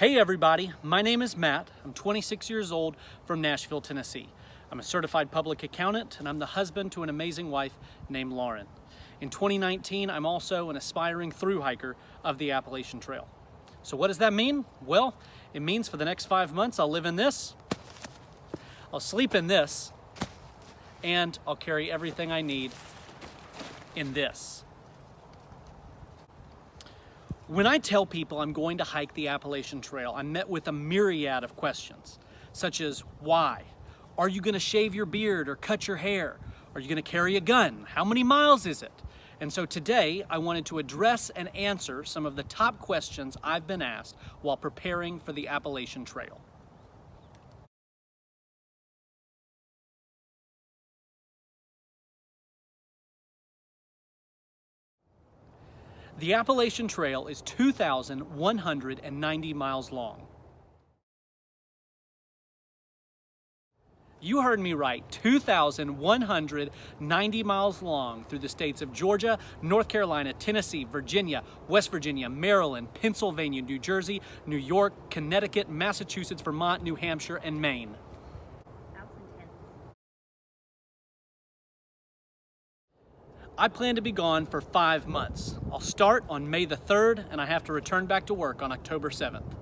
Hey everybody, my name is Matt. I'm 26 years old from Nashville, Tennessee. I'm a certified public accountant and I'm the husband to an amazing wife named Lauren. In 2019, I'm also an aspiring thru-hiker of the Appalachian Trail. So what does that mean? Well, it means for the next 5 months I'll live in this, I'll sleep in this, and I'll carry everything I need in this. When I tell people I'm going to hike the Appalachian Trail, I'm met with a myriad of questions, such as why? Are you going to shave your beard or cut your hair? Are you going to carry a gun? How many miles is it? And so today I wanted to address and answer some of the top questions I've been asked while preparing for the Appalachian Trail. The Appalachian Trail is 2,190 miles long. You heard me right, 2,190 miles long through the states of Georgia, North Carolina, Tennessee, Virginia, West Virginia, Maryland, Pennsylvania, New Jersey, New York, Connecticut, Massachusetts, Vermont, New Hampshire, and Maine. I plan to be gone for 5 months. I'll start on May the 3rd and I have to return back to work on October 7th.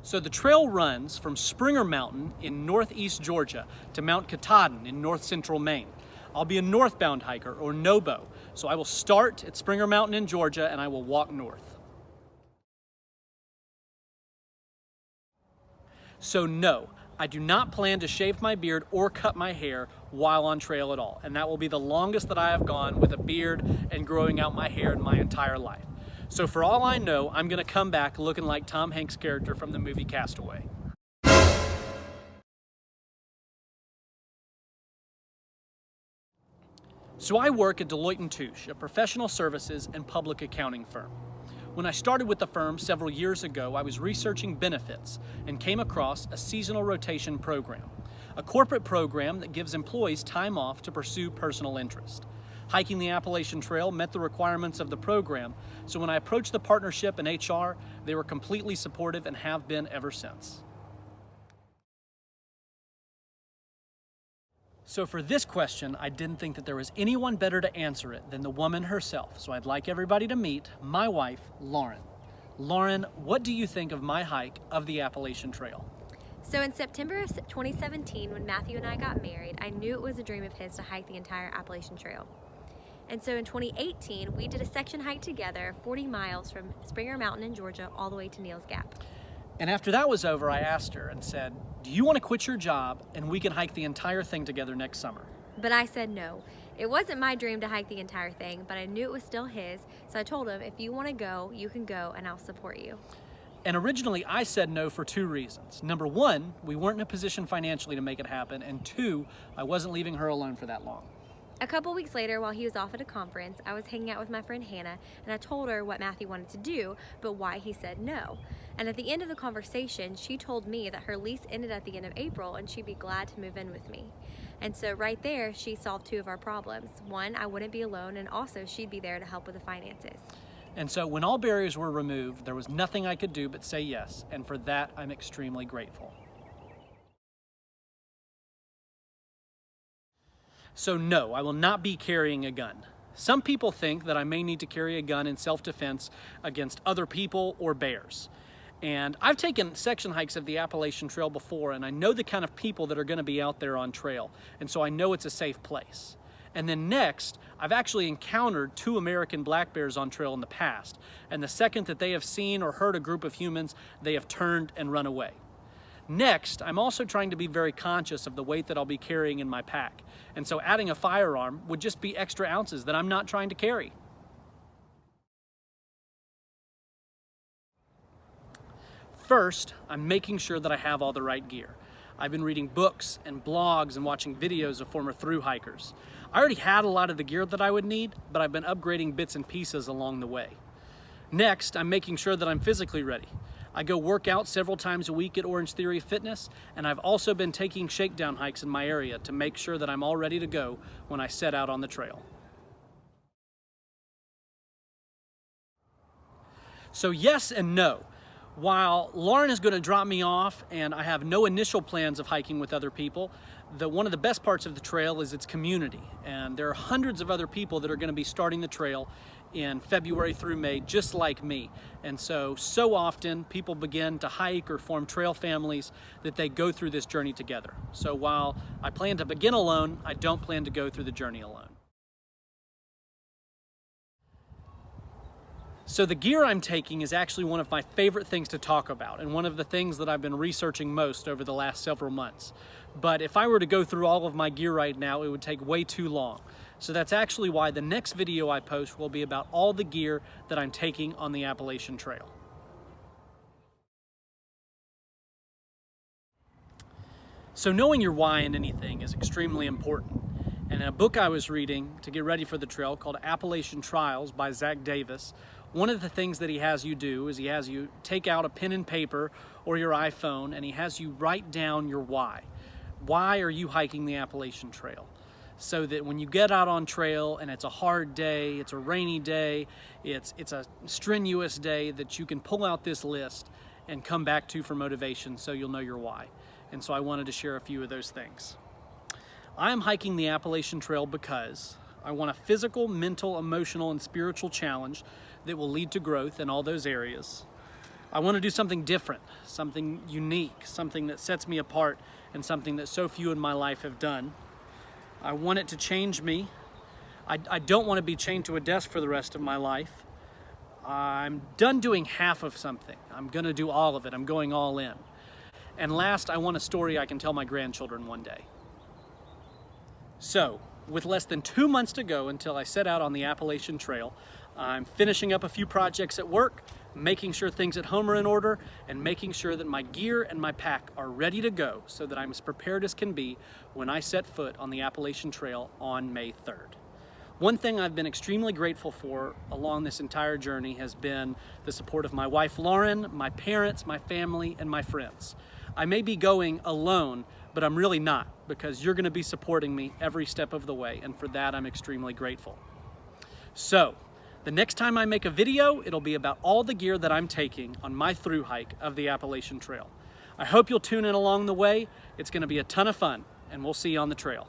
So the trail runs from Springer Mountain in northeast Georgia to Mount Katahdin in north central Maine. I'll be a northbound hiker, or NOBO, so I will start at Springer Mountain in Georgia and I will walk north. So no, I do not plan to shave my beard or cut my hair while on trail at all, and that will be the longest that I have gone with a beard and growing out my hair in my entire life. So for all I know, I'm gonna come back looking like Tom Hanks' character from the movie Castaway. So I work at Deloitte & Touche, a professional services and public accounting firm. When I started with the firm several years ago, I was researching benefits and came across a seasonal rotation program, a corporate program that gives employees time off to pursue personal interest. Hiking the Appalachian Trail met the requirements of the program, so when I approached the partnership and HR, they were completely supportive and have been ever since. So for this question, I didn't think that there was anyone better to answer it than the woman herself, so I'd like everybody to meet my wife, Lauren. Lauren, what do you think of my hike of the Appalachian Trail? So in September of 2017, when Matthew and I got married, I knew it was a dream of his to hike the entire Appalachian Trail. And so in 2018, we did a section hike together, 40 miles from Springer Mountain in Georgia all the way to Neal's Gap. And after that was over, I asked her and said, do you want to quit your job and we can hike the entire thing together next summer? But I said no. It wasn't my dream to hike the entire thing, but I knew it was still his, so I told him, if you want to go, you can go and I'll support you. And originally I said no for 2 reasons. Number 1, we weren't in a position financially to make it happen, and 2, I wasn't leaving her alone for that long. A couple weeks later, while he was off at a conference, I was hanging out with my friend Hannah, and I told her what Matthew wanted to do, but why he said no. And at the end of the conversation, she told me that her lease ended at the end of April and she'd be glad to move in with me. And so right there, she solved 2 of our problems. 1, I wouldn't be alone, and also she'd be there to help with the finances. And so when all barriers were removed, there was nothing I could do but say yes, and for that, I'm extremely grateful. So no, I will not be carrying a gun. Some people think that I may need to carry a gun in self-defense against other people or bears. And I've taken section hikes of the Appalachian Trail before, and I know the kind of people that are going to be out there on trail, and so I know it's a safe place. And then next, I've actually encountered 2 American black bears on trail in the past, and the second that they have seen or heard a group of humans, they have turned and run away. Next, I'm also trying to be very conscious of the weight that I'll be carrying in my pack, and so adding a firearm would just be extra ounces that I'm not trying to carry. First, I'm making sure that I have all the right gear. I've been reading books and blogs and watching videos of former thru-hikers. I already had a lot of the gear that I would need, but I've been upgrading bits and pieces along the way. Next, I'm making sure that I'm physically ready. I go work out several times a week at Orange Theory Fitness, and I've also been taking shakedown hikes in my area to make sure that I'm all ready to go when I set out on the trail. So yes and no. While Lauren is going to drop me off and I have no initial plans of hiking with other people, one of the best parts of the trail is its community. And there are hundreds of other people that are going to be starting the trail in February through May, just like me. And so often people begin to hike or form trail families that they go through this journey together. So while I plan to begin alone, I don't plan to go through the journey alone. So the gear I'm taking is actually one of my favorite things to talk about and one of the things that I've been researching most over the last several months. But if I were to go through all of my gear right now, it would take way too long. So that's actually why the next video I post will be about all the gear that I'm taking on the Appalachian Trail. So knowing your why in anything is extremely important. And in a book I was reading to get ready for the trail called Appalachian Trails by Zach Davis, one of the things that he has you do is he has you take out a pen and paper or your iPhone and he has you write down your why. Why are you hiking the Appalachian Trail? So that when you get out on trail and it's a hard day, it's a rainy day, it's a strenuous day, that you can pull out this list and come back to for motivation so you'll know your why. And so I wanted to share a few of those things. I am hiking the Appalachian Trail because I want a physical, mental, emotional, and spiritual challenge that will lead to growth in all those areas. I want to do something different, something unique, something that sets me apart, and something that so few in my life have done. I want it to change me. I don't want to be chained to a desk for the rest of my life. I'm done doing half of something. I'm going to do all of it. I'm going all in. And last, I want a story I can tell my grandchildren one day. So, with less than 2 months to go until I set out on the Appalachian Trail, I'm finishing up a few projects at work, making sure things at home are in order, and making sure that my gear and my pack are ready to go so that I'm as prepared as can be when I set foot on the Appalachian Trail on May 3rd. One thing I've been extremely grateful for along this entire journey has been the support of my wife Lauren, my parents, my family, and my friends. I may be going alone, but I'm really not, because you're going to be supporting me every step of the way, and for that I'm extremely grateful. So, the next time I make a video, it'll be about all the gear that I'm taking on my through hike of the Appalachian Trail. I hope you'll tune in along the way. It's going to be a ton of fun, and we'll see you on the trail.